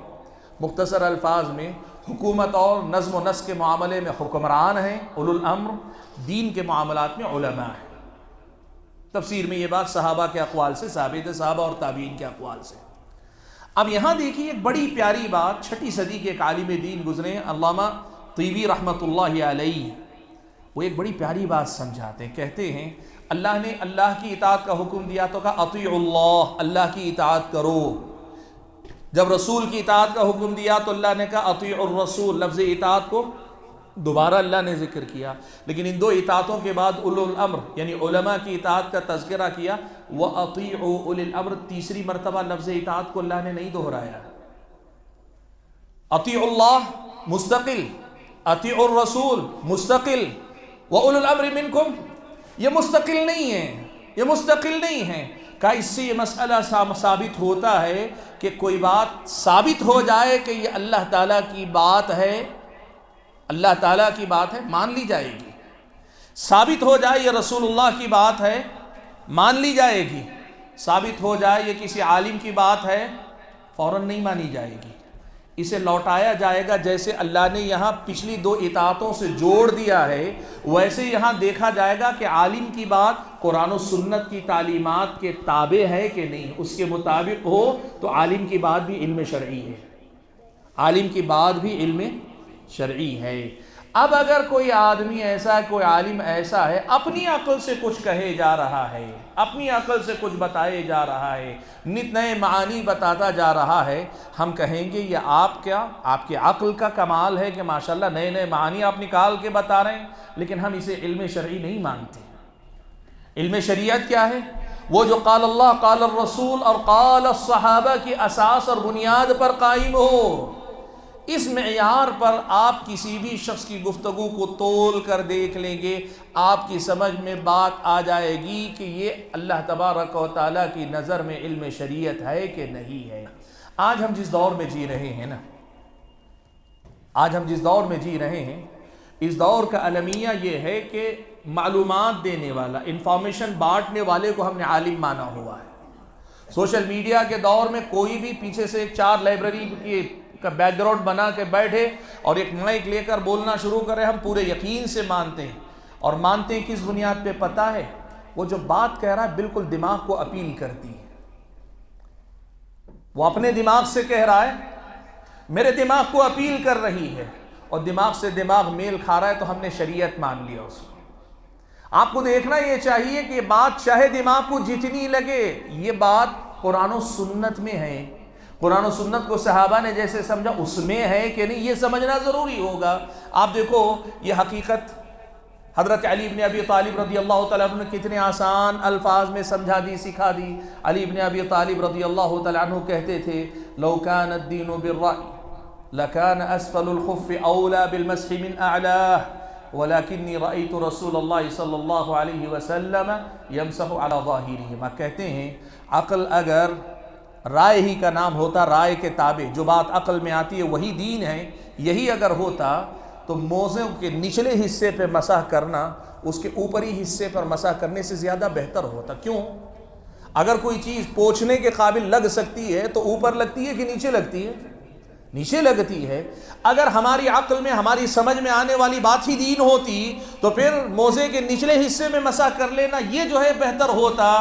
مختصر الفاظ میں حکومت اور نظم و نسق کے معاملے میں حکمران ہیں اولو الامر، دین کے معاملات میں علماء ہیں. تفسیر میں یہ بات صحابہ کے اقوال سے ثابت ہے، صحابہ اور تابعین کے اقوال سے. اب یہاں دیکھیے ایک بڑی پیاری بات، 6 صدی کے ایک عالم دین گزرے ہیں علامہ طیبی رحمۃ اللہ علیہ. وہ ایک بڑی پیاری بات سمجھاتے ہیں. کہتے ہیں اللہ نے اللہ کی اطاعت کا حکم دیا تو کہا اطیعوا اللہ، اللہ کی اطاعت کرو. جب رسول کی اطاعت کا حکم دیا تو اللہ نے کہا اطیعوا الرسول. لفظ اطاعت کو دوبارہ اللہ نے ذکر کیا، لیکن ان دو اطاعتوں کے بعد اولو الامر یعنی علماء کی اطاعت کا تذکرہ کیا. وَأَطِيعُوا أُولِي الْأَمْرِ تیسری مرتبہ لفظ اطاعت کو اللہ نے نہیں دہرایا. اطیعوا اللہ مستقل، اطیعوا الرسول مستقل، وَأُولِي الْأَمْرِ مِنْكُمْ یہ مستقل نہیں ہے، یہ مستقل نہیں ہے. کہ اس سے یہ مسئلہ ثابت ہوتا ہے کہ کوئی بات ثابت ہو جائے کہ یہ اللہ تعالیٰ کی بات ہے، اللہ تعالیٰ کی بات ہے، مان لی جائے گی. ثابت ہو جائے یہ رسول اللہ کی بات ہے، مان لی جائے گی. ثابت ہو جائے یہ کسی عالم کی بات ہے، فوراً نہیں مانی جائے گی. اسے لوٹایا جائے گا. جیسے اللہ نے یہاں پچھلی 2 اطاعتوں سے جوڑ دیا ہے، ویسے یہاں دیکھا جائے گا کہ عالم کی بات قرآن و سنت کی تعلیمات کے تابع ہے کہ نہیں. اس کے مطابق ہو تو عالم کی بات بھی علم شرعی ہے، عالم کی بات بھی علم شرعی ہے. اب اگر کوئی آدمی ایسا ہے، کوئی عالم ایسا ہے، اپنی عقل سے کچھ کہے جا رہا ہے، اپنی عقل سے کچھ بتائے جا رہا ہے، نت نئے معانی بتاتا جا رہا ہے، ہم کہیں گے یہ آپ کی عقل کا کمال ہے کہ ماشاءاللہ نئے نئے معانی آپ نکال کے بتا رہے ہیں، لیکن ہم اسے علم شرعی نہیں مانتے. علم شریعت کیا ہے؟ وہ جو قال اللہ قال الرسول اور قال الصحابہ کی اساس اور بنیاد پر قائم ہو. اس معیار پر آپ کسی بھی شخص کی گفتگو کو تول کر دیکھ لیں گے، آپ کی سمجھ میں بات آ جائے گی کہ یہ اللہ تبارک و تعالیٰ کی نظر میں علم شریعت ہے کہ نہیں ہے. آج ہم جس دور میں جی رہے ہیں نا، آج ہم جس دور میں جی رہے ہیں، اس دور کا المیہ یہ ہے کہ معلومات دینے والا، انفارمیشن بانٹنے والے کو ہم نے عالم مانا ہوا ہے. سوشل میڈیا کے دور میں کوئی بھی پیچھے سے 4 لائبریری کی کا بیک گراؤنڈ بنا کے بیٹھے اور ایک مائک لے کر بولنا شروع کرے، ہم پورے یقین سے مانتے ہیں. اور مانتے ہیں کس بنیاد پہ؟ پتہ ہے وہ جو بات کہہ رہا ہے بالکل دماغ کو اپیل کرتی ہے، وہ اپنے دماغ سے کہہ رہا ہے میرے دماغ کو اپیل کر رہی ہے اور دماغ سے دماغ میل کھا رہا ہے تو ہم نے شریعت مان لیا اس کو۔ آپ کو دیکھنا یہ چاہیے کہ یہ بات چاہے دماغ کو جتنی لگے، یہ بات قرآن و سنت میں ہے، قرآن و سنت کو صحابہ نے جیسے سمجھا اس میں ہے کہ نہیں، یہ سمجھنا ضروری ہوگا۔ آپ دیکھو یہ حقیقت حضرت علی بن ابی طالب رضی اللہ تعالیٰ عنہ نے کتنے آسان الفاظ میں سمجھا دی، سکھا دی۔ علی بن ابی طالب رضی اللہ تعالیٰ عنہ کہتے تھے لو کان الدین بالرأی لکان اسفل الخف اولا بالمسح من اعلاہ ولکنی رأیت رسول اللہ صلی اللہ علیہ وسلم یمسح علی ظاہرہما۔ کہتے ہیں عقل اگر رائے ہی کا نام ہوتا، رائے کے تابع جو بات عقل میں آتی ہے وہی دین ہے، یہی اگر ہوتا تو موزوں کے نچلے حصے پہ مسح کرنا اس کے اوپری حصے پر مسح کرنے سے زیادہ بہتر ہوتا۔ کیوں؟ اگر کوئی چیز پوچھنے کے قابل لگ سکتی ہے تو اوپر لگتی ہے کہ نیچے لگتی ہے؟ نیچے لگتی ہے۔ اگر ہماری عقل میں، ہماری سمجھ میں آنے والی بات ہی دین ہوتی تو پھر موزے کے نچلے حصے میں مسح کر لینا یہ جو ہے بہتر ہوتا۔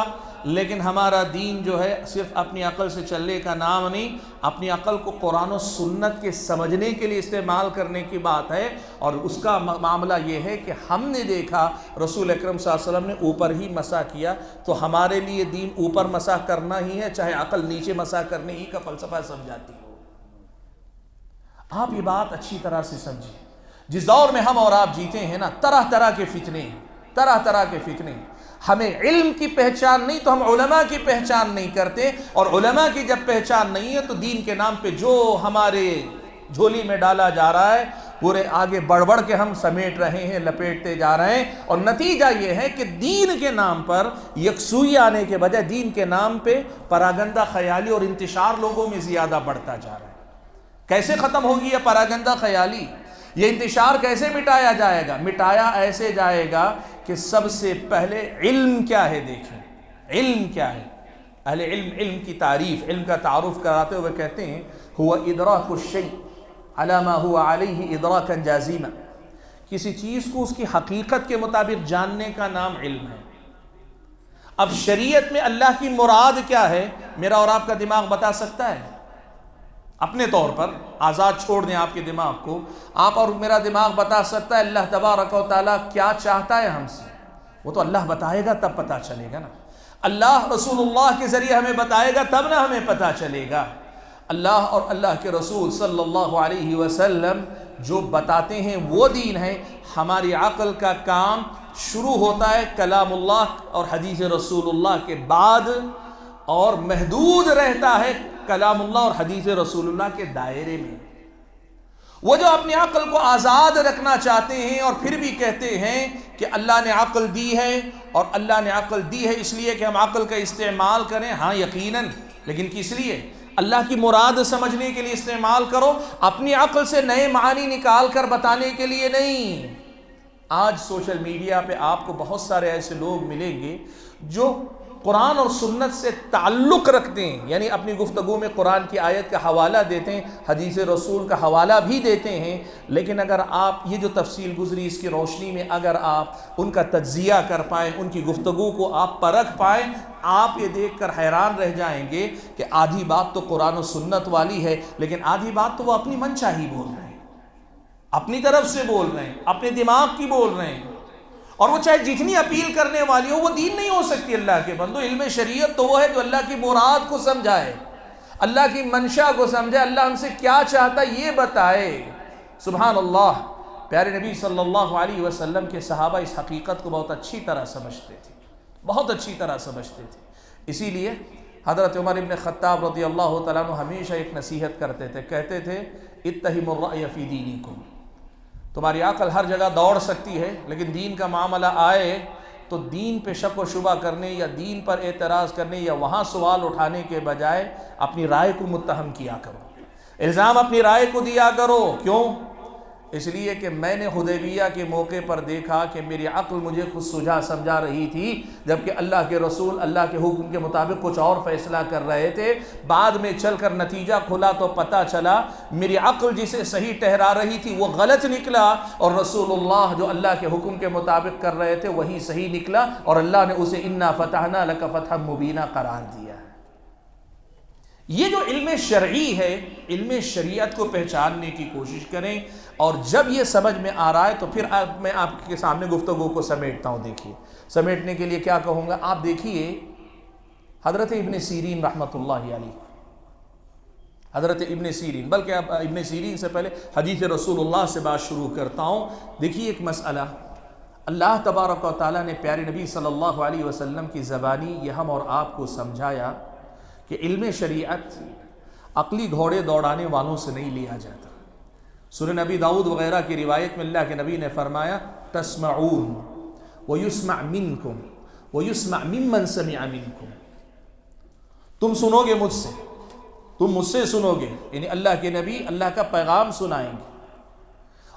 لیکن ہمارا دین جو ہے صرف اپنی عقل سے چلنے کا نام نہیں، اپنی عقل کو قرآن و سنت کے سمجھنے کے لیے استعمال کرنے کی بات ہے۔ اور اس کا معاملہ یہ ہے کہ ہم نے دیکھا رسول اکرم صلی اللہ علیہ وسلم نے اوپر ہی مسح کیا، تو ہمارے لیے دین اوپر مسح کرنا ہی ہے، چاہے عقل نیچے مسح کرنے ہی کا فلسفہ سمجھاتی ہو۔ آپ یہ بات اچھی طرح سے سمجھیں۔ جس دور میں ہم اور آپ جیتے ہیں نا، طرح طرح کے فتنے ہیں، طرح طرح کے فتنے ہیں۔ ہمیں علم کی پہچان نہیں تو ہم علماء کی پہچان نہیں کرتے، اور علماء کی جب پہچان نہیں ہے تو دین کے نام پہ جو ہمارے جھولی میں ڈالا جا رہا ہے پورے آگے بڑھ بڑھ کے ہم سمیٹ رہے ہیں، لپیٹتے جا رہے ہیں، اور نتیجہ یہ ہے کہ دین کے نام پر یکسوئی آنے کے بجائے دین کے نام پہ پراگندہ خیالی اور انتشار لوگوں میں زیادہ بڑھتا جا رہا ہے۔ کیسے ختم ہوگی یہ پراگندہ خیالی؟ یہ انتشار کیسے مٹایا جائے گا؟ مٹایا ایسے جائے گا کہ سب سے پہلے علم کیا ہے دیکھیں، علم کیا ہے۔ اہل علم کی تعریف، علم کا تعارف کراتے ہوئے کہتے ہیں ہوا ادراک الشیء علی ما ہوا علیہ ادراکا جازما۔ کسی چیز کو اس کی حقیقت کے مطابق جاننے کا نام علم ہے۔ اب شریعت میں اللہ کی مراد کیا ہے میرا اور آپ کا دماغ بتا سکتا ہے؟ اپنے طور پر آزاد چھوڑ دیں آپ کے دماغ کو، آپ اور میرا دماغ بتا سکتا ہے اللہ تبارک و تعالیٰ کیا چاہتا ہے ہم سے؟ وہ تو اللہ بتائے گا تب پتہ چلے گا نا۔ اللہ رسول اللہ کے ذریعے ہمیں بتائے گا تب نہ ہمیں پتہ چلے گا۔ اللہ اور اللہ کے رسول صلی اللہ علیہ وسلم جو بتاتے ہیں وہ دین ہے۔ ہماری عقل کا کام شروع ہوتا ہے کلام اللہ اور حدیث رسول اللہ کے بعد، اور محدود رہتا ہے کلام اللہ اور حدیث رسول اللہ کے دائرے میں۔ وہ جو اپنی عقل کو آزاد رکھنا چاہتے ہیں اور پھر بھی کہتے ہیں کہ اللہ نے عقل دی ہے، اور اللہ نے عقل دی ہے اس لیے کہ ہم عقل کا استعمال کریں، ہاں یقیناً، لیکن کس لیے؟ اللہ کی مراد سمجھنے کے لیے استعمال کرو، اپنی عقل سے نئے معنی نکال کر بتانے کے لیے نہیں۔ آج سوشل میڈیا پہ آپ کو بہت سارے ایسے لوگ ملیں گے جو قرآن اور سنت سے تعلق رکھتے ہیں، یعنی اپنی گفتگو میں قرآن کی آیت کا حوالہ دیتے ہیں، حدیث رسول کا حوالہ بھی دیتے ہیں، لیکن اگر آپ یہ جو تفصیل گزری اس کی روشنی میں اگر آپ ان کا تجزیہ کر پائیں، ان کی گفتگو کو آپ پرکھ پائیں، آپ یہ دیکھ کر حیران رہ جائیں گے کہ آدھی بات تو قرآن و سنت والی ہے، لیکن آدھی بات تو وہ اپنی من چاہی بول رہے ہیں، اپنی طرف سے بول رہے ہیں، اپنے دماغ کی بول رہے ہیں، اور وہ چاہے جتنی اپیل کرنے والی ہو وہ دین نہیں ہو سکتی۔ اللہ کے بندو، علم شریعت تو وہ ہے جو اللہ کی مراد کو سمجھائے، اللہ کی منشا کو سمجھے، اللہ ہم سے کیا چاہتا یہ بتائے۔ سبحان اللہ، پیارے نبی صلی اللہ علیہ وسلم کے صحابہ اس حقیقت کو بہت اچھی طرح سمجھتے تھے، بہت اچھی طرح سمجھتے تھے۔ اسی لیے حضرت عمر ابن خطاب رضی اللہ تعالیٰ عنہ ہمیشہ ایک نصیحت کرتے تھے، کہتے تھے اتہموا الرأی فی دینکم، تمہاری عقل ہر جگہ دوڑ سکتی ہے، لیکن دین کا معاملہ آئے تو دین پہ شک و شبہ کرنے یا دین پر اعتراض کرنے یا وہاں سوال اٹھانے کے بجائے اپنی رائے کو متہم کیا کرو، الزام اپنی رائے کو دیا کرو۔ کیوں؟ اس لیے کہ میں نے حدیبیہ کے موقع پر دیکھا کہ میری عقل مجھے خود سجھا سمجھا رہی تھی، جبکہ اللہ کے رسول اللہ کے حکم کے مطابق کچھ اور فیصلہ کر رہے تھے۔ بعد میں چل کر نتیجہ کھلا تو پتہ چلا میری عقل جسے صحیح ٹھہرا رہی تھی وہ غلط نکلا، اور رسول اللہ جو اللہ کے حکم کے مطابق کر رہے تھے وہی صحیح نکلا، اور اللہ نے اسے انا فتحنا لک فتحا مبینا قرار دیا۔ یہ جو علم شرعی ہے، علم شریعت کو پہچاننے کی کوشش کریں، اور جب یہ سمجھ میں آ رہا ہے تو پھر میں آپ کے سامنے گفتگو کو سمیٹتا ہوں۔ دیکھیے، سمیٹنے کے لیے کیا کہوں گا، آپ دیکھیے حضرت ابن سیرین رحمۃ اللہ علیہ، حضرت ابن سیرین، بلکہ اب ابن سیرین سے پہلے حدیث رسول اللہ سے بات شروع کرتا ہوں۔ دیکھیے ایک مسئلہ اللہ تبارک و تعالیٰ نے پیارے نبی صلی اللہ علیہ وسلم کی زبانی یہ ہم اور آپ کو سمجھایا کہ علم شریعت عقلی گھوڑے دوڑانے والوں سے نہیں لیا جاتا۔ سنن نبی داؤد وغیرہ کی روایت میں اللہ کے نبی نے فرمایا تسمعون ویسمع منکم ویسمع ممن سمع منکم، تم سنو گے مجھ سے، تم مجھ سے سنو گے، یعنی اللہ کے نبی اللہ کا پیغام سنائیں گے،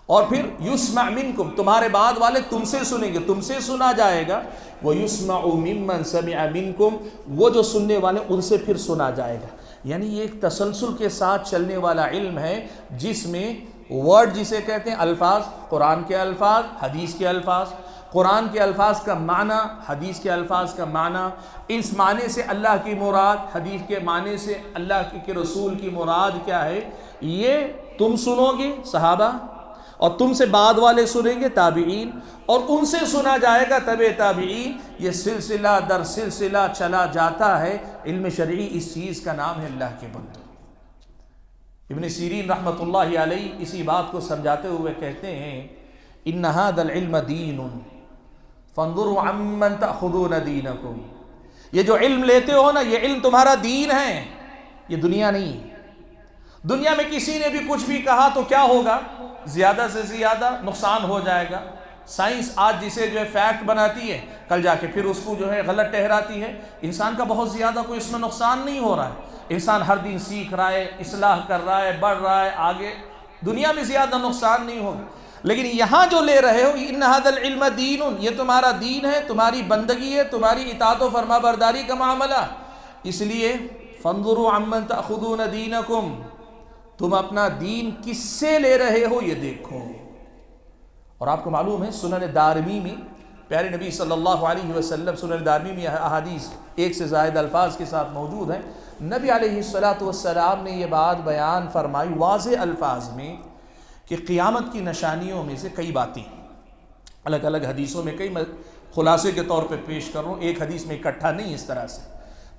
اور پھر یسمع منکم، تمہارے بعد والے تم سے سنیں گے، تم سے سنا جائے گا، ویسمع ممن سمع منکم، وہ جو سننے والے ان سے پھر سنا جائے گا۔ یعنی یہ ایک تسلسل کے ساتھ چلنے والا علم ہے، جس میں ورڈ جسے کہتے ہیں، الفاظ، قرآن کے الفاظ، حدیث کے الفاظ، قرآن کے الفاظ کا معنی، حدیث کے الفاظ کا معنی، اس معنی سے اللہ کی مراد، حدیث کے معنی سے اللہ کے رسول کی مراد کیا ہے، یہ تم سنو گے صحابہ، اور تم سے بعد والے سنیں گے تابعین، اور ان سے سنا جائے گا تبع تابعین۔ یہ سلسلہ در سلسلہ چلا جاتا ہے۔ علم شرعی اس چیز کا نام ہے اللہ کے بندوں۔ ابن سیرین رحمۃ اللہ علیہ اسی بات کو سمجھاتے ہوئے کہتے ہیں ان ھذا العلم دین فانظروا عمن تأخذون دینکم، یہ جو علم لیتے ہو نا، یہ علم تمہارا دین ہے، یہ دنیا نہیں ہے۔ دنیا میں کسی نے بھی کچھ بھی کہا تو کیا ہوگا، زیادہ سے زیادہ نقصان ہو جائے گا۔ سائنس آج جسے جو ہے فیکٹ بناتی ہے، کل جا کے پھر اس کو جو ہے غلط ٹھہراتی ہے۔ انسان کا بہت زیادہ کوئی اس میں نقصان نہیں ہو رہا ہے، انسان ہر دن سیکھ رہا ہے، اصلاح کر رہا ہے، بڑھ رہا ہے آگے، دنیا میں زیادہ نقصان نہیں ہوگا۔ لیکن یہاں جو لے رہے ہو، ان ھذا العلم دین، یہ تمہارا دین ہے، تمہاری بندگی ہے، تمہاری اطاعت و فرما برداری کا معاملہ۔ اس لیے فانظروا عمن تأخذون دینکم، تم اپنا دین کس سے لے رہے ہو یہ دیکھو۔ اور آپ کو معلوم ہے سنن دارمی میں پیارے نبی صلی اللہ علیہ وسلم، سنن دارمی میں احادیث ایک سے زائد الفاظ کے ساتھ موجود ہیں، نبی علیہ السلام نے یہ بات بیان فرمائی واضح الفاظ میں کہ قیامت کی نشانیوں میں سے کئی باتیں الگ الگ حدیثوں میں کئی خلاصے کے طور پہ پیش کر رہا ہوں، ایک حدیث میں اکٹھا نہیں اس طرح سے۔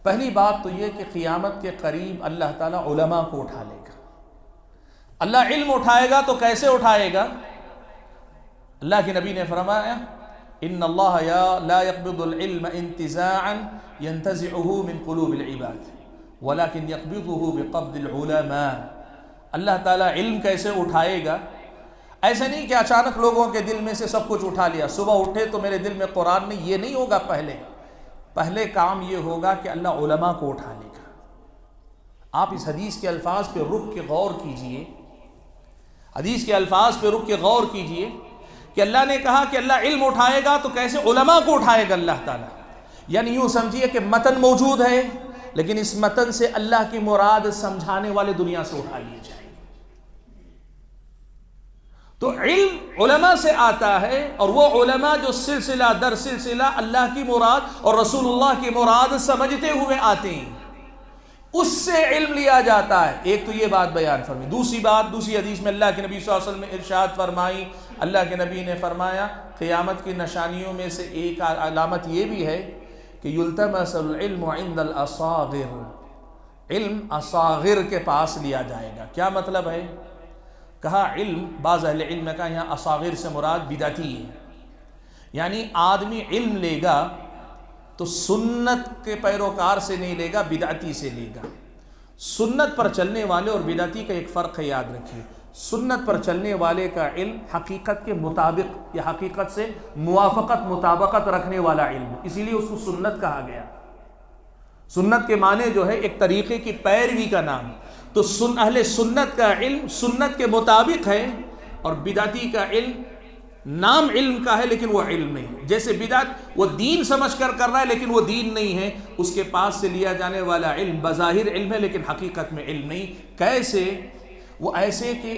پہلی بات تو یہ کہ قیامت کے قریب اللہ تعالیٰ علماء کو اٹھا لے گا۔ اللہ علم اٹھائے گا تو کیسے اٹھائے گا؟ اللہ کے نبی نے فرمایا ان اللہ لا يقبض العلم انتزاعا ينتزعه من قلوب العباد ولكن يقبضه بقبض العلماء۔ اللہ تعالیٰ علم کیسے اٹھائے گا؟ ایسے نہیں کہ اچانک لوگوں کے دل میں سے سب کچھ اٹھا لیا، صبح اٹھے تو میرے دل میں قرآن نہیں، یہ نہیں ہوگا۔ پہلے کام یہ ہوگا کہ اللہ علماء کو اٹھا لے گا۔ آپ اس حدیث کے الفاظ پہ رک کے غور کیجئے، حدیث کے الفاظ پہ رک کے غور کیجئے کہ اللہ نے کہا کہ اللہ علم اٹھائے گا تو کیسے علماء کو اٹھائے گا اللہ تعالیٰ۔ یعنی یوں سمجھیے کہ متن موجود ہے، لیکن اس متن سے اللہ کی مراد سمجھانے والے دنیا سے اٹھا لیے جائیں۔ تو علم علماء سے آتا ہے، اور وہ علماء جو سلسلہ در سلسلہ اللہ کی مراد اور رسول اللہ کی مراد سمجھتے ہوئے آتے ہیں، اس سے علم لیا جاتا ہے۔ ایک تو یہ بات بیان فرمائی۔ دوسری بات، دوسری حدیث میں اللہ کے نبی صلی اللہ علیہ وسلم نے ارشاد فرمائی، اللہ کے نبی نے فرمایا قیامت کی نشانیوں میں سے ایک علامت یہ بھی ہے کہ یلتمس العلم عند الاصاغر، علم اصاغر کے پاس لیا جائے گا۔ کیا مطلب ہے؟ کہا علم، بعض اہل علم نے کہا یہاں اصاغر سے مراد بدعتی ہے، یعنی آدمی علم لے گا تو سنت کے پیروکار سے نہیں لے گا، بدعتی سے لے گا۔ سنت پر چلنے والے اور بدعتی کا ایک فرق ہے، یاد رکھیے۔ سنت پر چلنے والے کا علم حقیقت کے مطابق یا حقیقت سے موافقت مطابقت رکھنے والا علم، اسی لیے اس کو سنت کہا گیا۔ سنت کے معنی جو ہے ایک طریقے کی پیروی کا نام۔ تو اہل سنت کا علم سنت کے مطابق ہے، اور بدعتی کا علم نام علم کا ہے لیکن وہ علم نہیں۔ جیسے بدعت وہ دین سمجھ کر رہا ہے لیکن وہ دین نہیں ہے، اس کے پاس سے لیا جانے والا علم بظاہر علم ہے لیکن حقیقت میں علم نہیں۔ کیسے؟ وہ ایسے کہ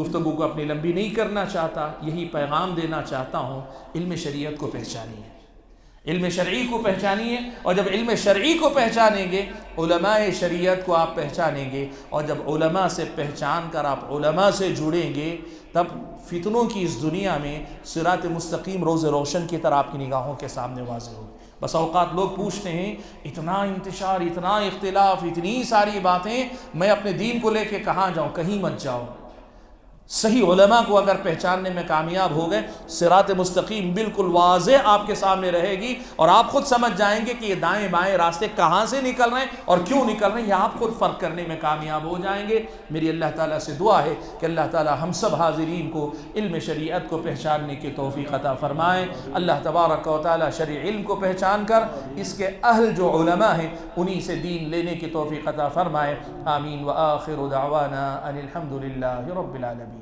گفتگو کو اپنی لمبی نہیں کرنا چاہتا، یہی پیغام دینا چاہتا ہوں، علم شریعت کو پہچانیے، علم شرعی کو پہچانیے، اور جب علم شرعی کو پہچانیں گے علماء شریعت کو آپ پہچانیں گے، اور جب علماء سے پہچان کر آپ علماء سے جڑیں گے تب فتنوں کی اس دنیا میں صراط مستقیم روز روشن کی طرح آپ کی نگاہوں کے سامنے واضح ہوگی۔ بس اوقات لوگ پوچھتے ہیں اتنا انتشار، اتنا اختلاف، اتنی ساری باتیں، میں اپنے دین کو لے کے کہاں جاؤں؟ کہیں مت جاؤ۔ صحیح علماء کو اگر پہچاننے میں کامیاب ہو گئے، صراط مستقیم بالکل واضح آپ کے سامنے رہے گی، اور آپ خود سمجھ جائیں گے کہ یہ دائیں بائیں راستے کہاں سے نکل رہے ہیں اور کیوں نکل رہے ہیں، یہ آپ خود فرق کرنے میں کامیاب ہو جائیں گے۔ میری اللہ تعالیٰ سے دعا ہے کہ اللہ تعالیٰ ہم سب حاضرین کو علم شریعت کو پہچاننے کی توفیق عطا فرمائے۔ اللہ تبارک و تعالیٰ شرعی علم کو پہچان کر اس کے اہل جو علماء ہیں انہی سے دین لینے کی توفیق عطا فرمائے۔ آمین۔ وآخر دعوانا ان الحمد للہ رب العالمین۔